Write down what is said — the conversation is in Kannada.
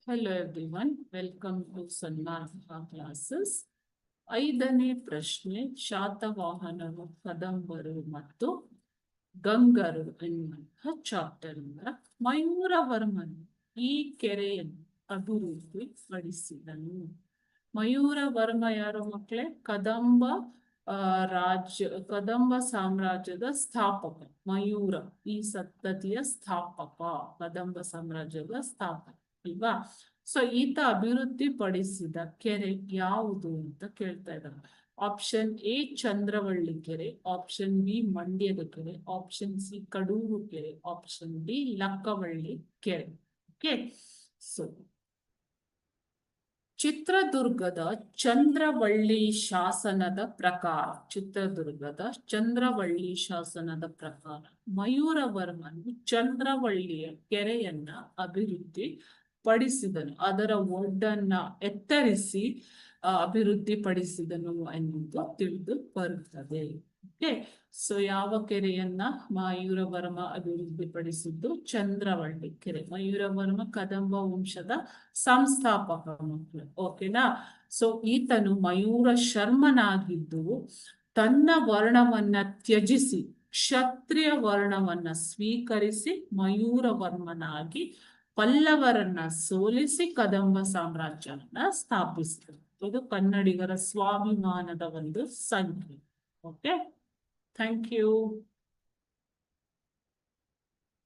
Hello everyone, welcome to Sannಮಾರ್ಗ ಕ್ಲಾಸಸ್. 5ನೇ ಪ್ರಶ್ನೆ, ಶಾತವಾಹನರು, ಕದಂಬರು ಮತ್ತು ಗಂಗರು ಎನ್ನುವಂತಹ ಚಾಪ್ಟರ್ ಇಂದ ಮಯೂರವರ್ಮನು ಈ ಕೆರೆಯನ್ನು ಅಭಿವೃದ್ಧಿಪಡಿಸಿದನು. ಮಯೂರವರ್ಮ ಯಾರು ಮಕ್ಕಳೇ? ಕದಂಬ ಸಾಮ್ರಾಜ್ಯದ ಸ್ಥಾಪಕ ಮಯೂರ, ಈ ಸಪ್ತತಿಯ ಸ್ಥಾಪಕ, ಕದಂಬ ಸಾಮ್ರಾಜ್ಯದ ಸ್ಥಾಪಕ ಅಲ್ವಾ. ಸೊ ಈತ ಅಭಿವೃದ್ಧಿಪಡಿಸಿದ ಕೆರೆ ಯಾವುದು ಅಂತ ಕೇಳ್ತಾ ಇದ್ದಾರೆ. ಆಪ್ಷನ್ ಎ ಚಂದ್ರವಳ್ಳಿ ಕೆರೆ, ಆಪ್ಷನ್ ಬಿ ಮಂಡ್ಯದ ಕೆರೆ, ಆಪ್ಷನ್ ಸಿ ಕಡೂರು ಕೆರೆ, ಆಪ್ಷನ್ ಡಿ ಲಕ್ಕವಳ್ಳಿ ಕೆರೆ. ಓಕೆ, ಸೊ ಚಿತ್ರದುರ್ಗದ ಚಂದ್ರವಳ್ಳಿ ಶಾಸನದ ಪ್ರಕಾರ ಮಯೂರವರ್ಮನು ಚಂದ್ರವಳ್ಳಿಯ ಕೆರೆಯನ್ನ ಅಭಿವೃದ್ಧಿ ಪಡಿಸಿದನು, ಅದರ ಒಡ್ಡನ್ನ ಎತ್ತರಿಸಿ ಅಭಿವೃದ್ಧಿಪಡಿಸಿದನು ಎನ್ನುವುದು ತಿಳಿದು ಬರುತ್ತದೆ. ಓಕೆ, ಸೊ ಯಾವ ಕೆರೆಯನ್ನ ಮಯೂರವರ್ಮ ಅಭಿವೃದ್ಧಿಪಡಿಸಿದ್ದು? ಚಂದ್ರವಳ್ಳಿ ಕೆರೆ. ಮಯೂರವರ್ಮ ಕದಂಬ ವಂಶದ ಸಂಸ್ಥಾಪಕ ಮಕ್ಕಳು. ಓಕೆನಾ. ಸೊ ಈತನು ಮಯೂರ ಶರ್ಮನಾಗಿದ್ದು ತನ್ನ ವರ್ಣವನ್ನ ತ್ಯಜಿಸಿ ಕ್ಷತ್ರಿಯ ವರ್ಣವನ್ನ ಸ್ವೀಕರಿಸಿ ಮಯೂರವರ್ಮನಾಗಿ ಪಲ್ಲವರನ್ನ ಸೋಲಿಸಿ ಕದಂಬ ಸಾಮ್ರಾಜ್ಯವನ್ನ ಸ್ಥಾಪಿಸಿದರು. ಇದು ಕನ್ನಡಿಗರ ಸ್ವಾಭಿಮಾನದ ಒಂದು ಸಂಖ್ಯೆ. Okay, thank you.